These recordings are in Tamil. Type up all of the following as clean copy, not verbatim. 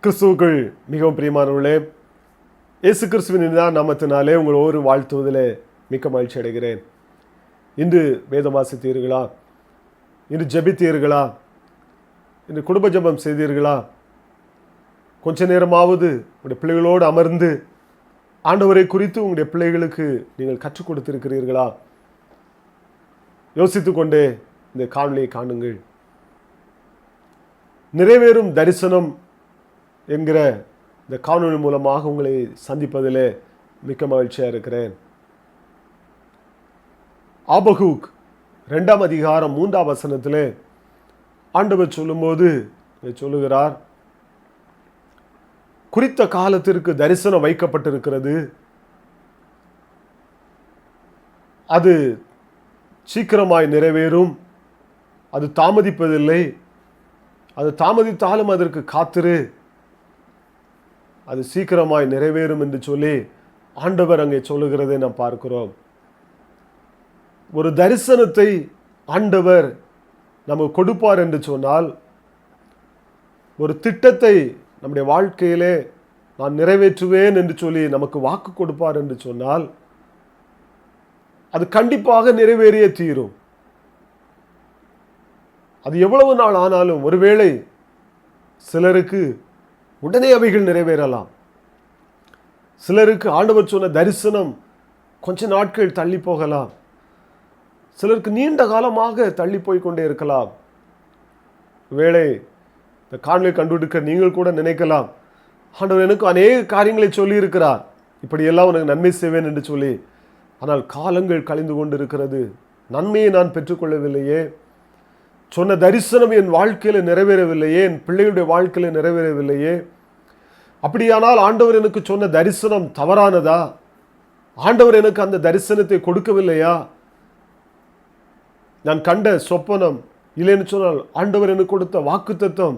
கிறிஸ்துவுக்குள் மிகவும் பிரியமானவர்களே, இயேசு கிறிஸ்துவின் நாமத்தினாலே உங்கள் ஒவ்வொரு வாழ்த்துவதிலே மிக்க மகிழ்ச்சி அடைகிறேன். இன்று வேதம் வாசித்தீர்களா? இன்று ஜெபித்தீர்களா? இன்று குடும்ப ஜெபம் செய்தீர்களா? கொஞ்ச நேரமாவது உங்களுடைய பிள்ளைகளோடு அமர்ந்து ஆண்டவரை குறித்து உங்களுடைய பிள்ளைகளுக்கு நீங்கள் கற்றுக் கொடுத்திருக்கிறீர்களா? யோசித்துக் கொண்டே இந்த காணொலியை காணுங்கள். நிறைவேறும் தரிசனம் என்கிற இந்த காணொலி மூலமாக உங்களை சந்திப்பதிலே மிக்க மகிழ்ச்சியாக இருக்கிறேன். ஆபகூக் 2ஆம் அதிகாரம் 3ஆம் வசனத்திலே ஆண்டவர் சொல்லும்போது சொல்லுகிறார், குறித்த காலத்திற்கு தரிசனம் வைக்கப்பட்டிருக்கிறது, அது சீக்கிரமாய் நிறைவேறும், அது தாமதிப்பதில்லை, அது தாமதித்தாலும் அதற்கு காத்திரு, அது சீக்கிரமாய் நிறைவேறும் என்று சொல்லி ஆண்டவர் அங்கே சொல்லுகிறதை நாம் பார்க்கிறோம். ஒரு தரிசனத்தை ஆண்டவர் நமக்கு கொடுப்பார் என்று சொன்னால், ஒரு திட்டத்தை நம்முடைய வாழ்க்கையிலே நான் நிறைவேற்றுவேன் என்று சொல்லி நமக்கு வாக்கு கொடுப்பார் என்று சொன்னால், அது கண்டிப்பாக நிறைவேறியே தீரும். அது எவ்வளவு நாள் ஆனாலும், ஒருவேளை சிலருக்கு உடனே அவைகள் நிறைவேறலாம். சிலருக்கு ஆண்டவர் சொன்ன தரிசனம் கொஞ்ச நாட்கள் தள்ளி போகலாம். சிலருக்கு நீண்ட காலமாக தள்ளி போய்கொண்டே இருக்கலாம். வேளை இந்த காணொலியை கண்டுபிடிக்க நீங்கள் கூட நினைக்கலாம், ஆண்டவர் எனக்கு அநேக காரியங்களை சொல்லி இருக்கிறார், இப்படியெல்லாம் உனக்கு நன்மை செய்வேன் என்று சொல்லி. ஆனால் காலங்கள் கழிந்து கொண்டு இருக்கிறது, நன்மையை நான் பெற்றுக்கொள்ளவில்லையே, சொன்ன தரிசனம் என் வாழ்க்கையில் நிறைவேறவில்லையே, என் பிள்ளைகளுடைய வாழ்க்கையில் நிறைவேறவில்லையே. அப்படியானால் ஆண்டவர் எனக்கு சொன்ன தரிசனம் தவறானதா? ஆண்டவர் எனக்கு அந்த தரிசனத்தை கொடுக்கவில்லையா? நான் கண்ட சொப்பனம் இல்லைன்னு சொன்னால் ஆண்டவர் எனக்கு கொடுத்த வாக்குத்தத்தம்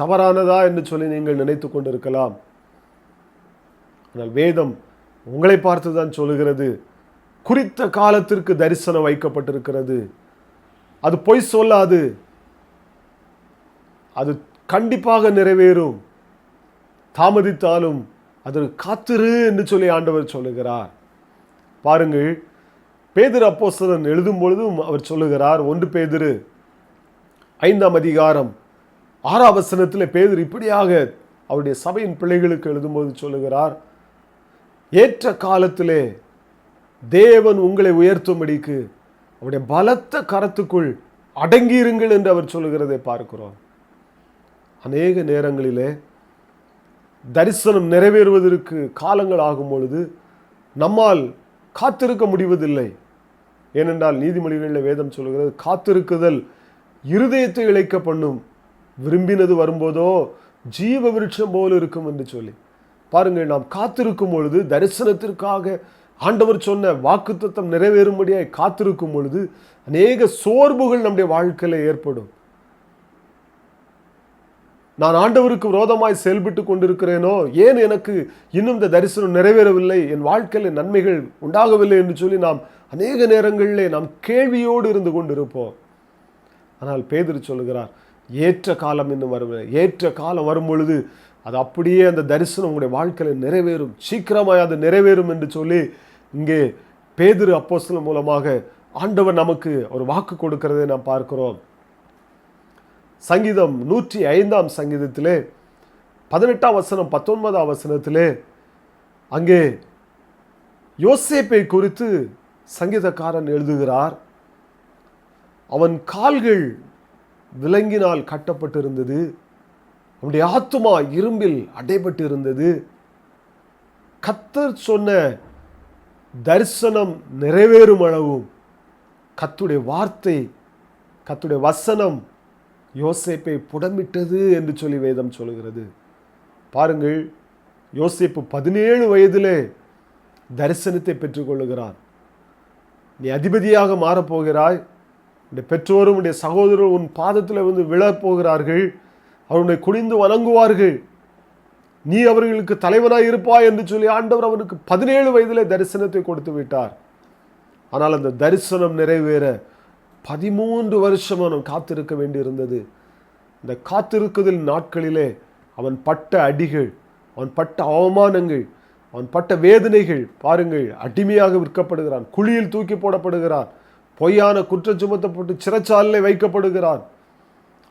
தவறானதா என்று சொல்லி நீங்கள் நினைத்து கொண்டிருக்கலாம். ஆனால் வேதம் உங்களை பார்த்து தான் சொல்லுகிறது, குறித்த காலத்திற்கு தரிசனம் வைக்கப்பட்டிருக்கிறது. அது பொய் சொல்லாது, அது கண்டிப்பாக நிறைவேறும், தாமதித்தாலும் அதற்கு காத்திரு என்று சொல்லி ஆண்டவர் சொல்லுகிறார். பாருங்கள், பேதுரு அப்போஸ்தலன் எழுதும் பொழுதும் அவர் சொல்லுகிறார், 1 பேதுரு 5ஆம் அதிகாரம் 6ஆம் வசனத்தில் பேதுரு இப்படியாக அவருடைய சபையின் பிள்ளைகளுக்கு எழுதும்போது சொல்லுகிறார், ஏற்ற காலத்திலே தேவன் உங்களை உயர்த்தும்படிக்கு அவருடைய பலத்த கரத்துக்குள் அடங்கியிருங்கள் என்று அவர் சொல்லுகிறதை பார்க்கிறோம். அநேக நேரங்களிலே தரிசனம் நிறைவேறுவதற்கு காலங்கள் ஆகும் பொழுது நம்மால் காத்திருக்க முடிவதில்லை. ஏனென்றால் நீதிமொழிகளில் வேதம் சொல்லுகிறது, காத்திருக்குதல் இருதயத்தை இளைக்க பண்ணும், விரும்பினது வரும்போதோ ஜீவ விருட்சம் போல இருக்கும் என்று சொல்லி. பாருங்கள், நாம் காத்திருக்கும் பொழுது, தரிசனத்திற்காக ஆண்டவர் சொன்ன வாக்குத்தத்தம் நிறைவேறும்படியாய் காத்திருக்கும் பொழுது அநேக சோர்வுகள் நம்முடைய வாழ்க்கையில் ஏற்படும். நான் ஆண்டவருக்கு விரோதமாய் செயல்பட்டு கொண்டிருக்கிறேனோ, ஏன் எனக்கு இன்னும் இந்த தரிசனம் நிறைவேறவில்லை, என் வாழ்க்கையில் நன்மைகள் உண்டாகவில்லை என்று சொல்லி நாம் அநேக நேரங்களிலே நாம் கேள்வியோடு இருந்து கொண்டிருப்போம். ஆனால் பேதுரு சொல்லுகிறார், ஏற்ற காலம் இன்னும் வரவில்லை, ஏற்ற காலம் வரும் பொழுது அது அப்படியே அந்த தரிசனம் உங்களுடைய வாழ்க்கையில் நிறைவேறும், சீக்கிரமாய் அது நிறைவேறும் என்று சொல்லி இங்கே பேதுரு அப்போஸ்தலன் மூலமாக ஆண்டவர் நமக்கு ஒரு வாக்கு கொடுக்கிறதை நாம் பார்க்கிறோம். சங்கீதம் 105ஆம் சங்கீதத்திலே 18ஆம் வசனம் 19ஆம் வசனத்திலே அங்கே யோசேப்பை குறித்து சங்கீதக்காரன் எழுதுகிறார். அவன் கால்கள் விலங்கினால் கட்டப்பட்டிருந்தது, அவனுடைய ஆத்துமா இரும்பில் அடைபட்டு இருந்தது. கர்த்தர் சொன்ன தரிசனம் நிறைவேறும் அளவும் கர்த்தருடைய வார்த்தை, கர்த்தருடைய வசனம் யோசேப்பை புடமிட்டது என்று சொல்லி வேதம் சொல்லுகிறது. பாருங்கள், யோசேப்பு 17 வயதிலே தரிசனத்தை பெற்றுக்கொள்ளுகிறான். நீ அதிபதியாக மாறப்போகிறாய், உடைய பெற்றோரும் உடைய சகோதரரும் உன் பாதத்தில் வந்து விழப்போகிறார்கள், அவருடைய குனிந்து வணங்குவார்கள், நீ அவர்களுக்கு தலைவனாய் இருப்பாய் என்று சொல்லி ஆண்டவர் அவனுக்கு 17 வயதிலே தரிசனத்தை கொடுத்து விட்டார். ஆனால் அந்த தரிசனம் நிறைவேற 13 வருஷம் அவன் காத்திருக்க வேண்டியிருந்தது. இந்த காத்திருக்குதல் நாட்களிலே அவன் பட்ட அடிகள், அவன் பட்ட அவமானங்கள், அவன் பட்ட வேதனைகள் பாருங்கள். அடிமையாக விற்கப்படுகிறான், குழியில் தூக்கி போடப்படுகிறான், பொய்யான குற்றம் சுமத்தப்பட்டு சிறைச்சாலையில் வைக்கப்படுகிறான்.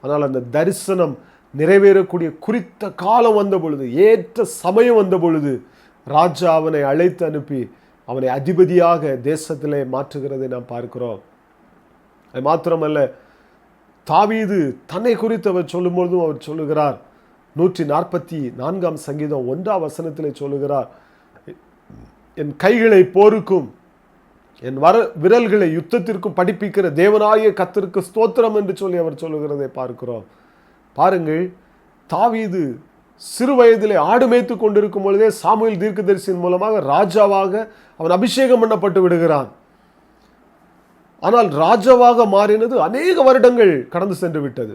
ஆனால் அந்த தரிசனம் நிறைவேறக்கூடிய குறித்த காலம் வந்த பொழுது, ஏற்ற சமயம் வந்த பொழுது, ராஜா அவனை அழைத்து அனுப்பி அவனை அதிபதியாக தேசத்திலே மாற்றுகிறதை நாம் பார்க்கிறோம். அது மாத்திரமல்ல, தாவீது தன்னை குறித்து அவர் சொல்லும்போதும் அவர் சொல்லுகிறார், 144 சங்கீதம் 1 வசனத்திலே சொல்லுகிறார், என் கைகளை போருக்கும் என் விரல்களை யுத்தத்திற்கும் படிப்பிக்கிற தேவனாகிய கர்த்தருக்கு ஸ்தோத்திரம் என்று சொல்லி அவர் சொல்லுகிறதை பார்க்கிறோம். பாருங்கள், தாவீது சிறு வயதிலே ஆடு மேய்த்து கொண்டிருக்கும் பொழுதே சாமுவேல் தீர்க்கதரிசியின் மூலமாக ராஜாவாக அவன் அபிஷேகம் பண்ணப்பட்டு விடுகிறான். ஆனால் ராஜாவாக மாறினது அநேக வருடங்கள் கடந்து சென்று விட்டது.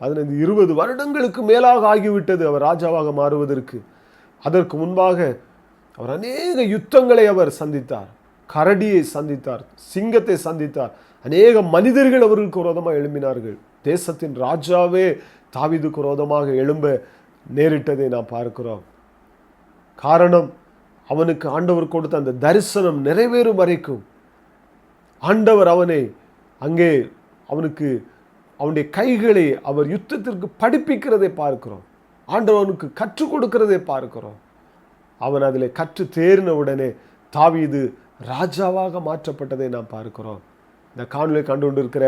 15-20 வருடங்களுக்கு மேலாக ஆகிவிட்டது அவர் ராஜாவாக மாறுவதற்கு. அதற்கு முன்பாக அவர் அநேக யுத்தங்களை அவர் சந்தித்தார். கரடியை சந்தித்தார், சிங்கத்தை சந்தித்தார், அநேக மனிதர்கள் அவர்களுக்கு விரோதமாக எழும்பினார்கள். தேசத்தின் ராஜாவே தாவீதுக்கு விரோதமாக எழும்ப நேரிட்டதை நாம் பார்க்கிறோம். காரணம், அவனுக்கு ஆண்டவர் கொடுத்த அந்த தரிசனம் நிறைவேறும் வரைக்கும் ஆண்டவர் அவனை அங்கே அவனுடைய கைகளை அவர் யுத்தத்திற்கு படிப்பிக்கிறதை பார்க்கிறோம். ஆண்டவனுக்கு கற்றுக் கொடுக்கிறதை பார்க்கிறோம். அவன் அதில் கற்று தேறின உடனே தாவீது ராஜாவாக மாற்றப்பட்டதை நாம் பார்க்கிறோம். இந்த காணொலியை கண்டு கொண்டிருக்கிற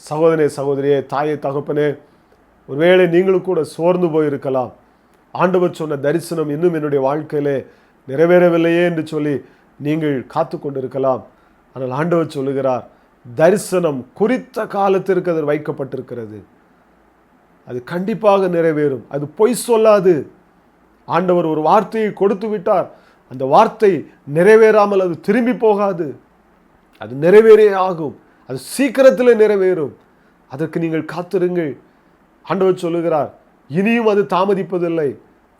சகோதரனே, சகோதரியே, தாயே, தகப்பனே, ஒருவேளை நீங்களும் கூட சோர்ந்து போயிருக்கலாம். ஆண்டவர் சொன்ன தரிசனம் இன்னும் என்னுடைய வாழ்க்கையிலே நிறைவேறவில்லையே என்று சொல்லி நீங்கள் காத்து கொண்டிருக்கலாம். ஆனால் ஆண்டவர் சொல்லுகிறார், தரிசனம் குறித்த காலத்திற்கு அது வைக்கப்பட்டிருக்கிறது. அது கண்டிப்பாக நிறைவேறும். அது பொய் சொல்லாது. ஆண்டவர் ஒரு வார்த்தையை கொடுத்து விட்டார், அந்த வார்த்தை நிறைவேறாமல் அது திரும்பி போகாது. அது நிறைவேறே ஆகும். அது சீக்கிரத்தில் நிறைவேறும். அதற்கு நீங்கள் காத்திருங்கள். ஆண்டவர் சொல்லுகிறார், இனியும் அது தாமதிப்பதில்லை,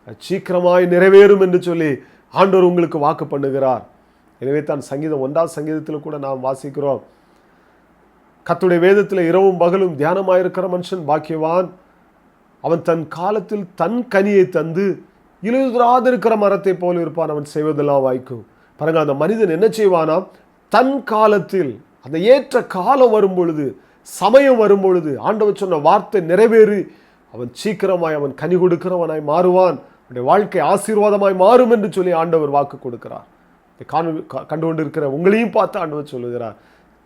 அது சீக்கிரமாய் நிறைவேறும் என்று சொல்லி ஆண்டவர் உங்களுக்கு வாக்கு பண்ணுகிறார். எனவே தான் சங்கீதம் 1 சங்கீதத்தில் கூட நாம் வாசிக்கிறோம், கர்த்தருடைய வேதத்தில் இரவும் பகலும் தியானமாயிருக்கிற மனுஷன் பாக்கியவான், அவன் தன் காலத்தில் தன் கனியை தந்து இழுதுராதிருக்கிற மரத்தை போல இருப்பான், அவன் செய்வதெல்லாம் வாய்க்கும். பாருங்க, அந்த மனிதன் என்ன செய்வானாம், தன் காலத்தில், அந்த ஏற்ற காலம் வரும் பொழுது, சமயம் வரும் பொழுது, ஆண்டவர் சொன்ன வார்த்தை நிறைவேறி அவன் சீக்கிரமாய் அவன் கனி கொடுக்கிறவனாய் மாறுவான், அவனுடைய வாழ்க்கை ஆசீர்வாதமாய் மாறும் என்று சொல்லி ஆண்டவர் வாக்கு கொடுக்கிறார். கண்டு கொண்டிருக்கிற உங்களையும் பார்த்து ஆண்டவர் சொல்லுகிறார்,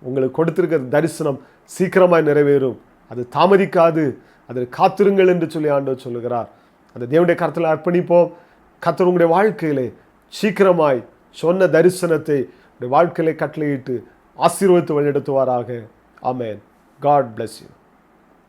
உங்களுக்கு கொடுத்திருக்கிற தரிசனம் சீக்கிரமாய் நிறைவேறும், அது தாமதிக்காது, அதை காத்திருங்கள் என்று சொல்லி ஆண்டவர் சொல்லுகிறார். அந்த தேவனுடைய கரத்தில் அர்ப்பணிப்போம். கர்த்தர் உங்களுடைய வாழ்க்கையிலே சீக்கிரமாய் சொன்ன தரிசனத்தை வாழ்க்கையிலே கட்டளையிட்டு ஆசீர்வதித்து வழிநடத்துவாராக. ஆமென். God bless you.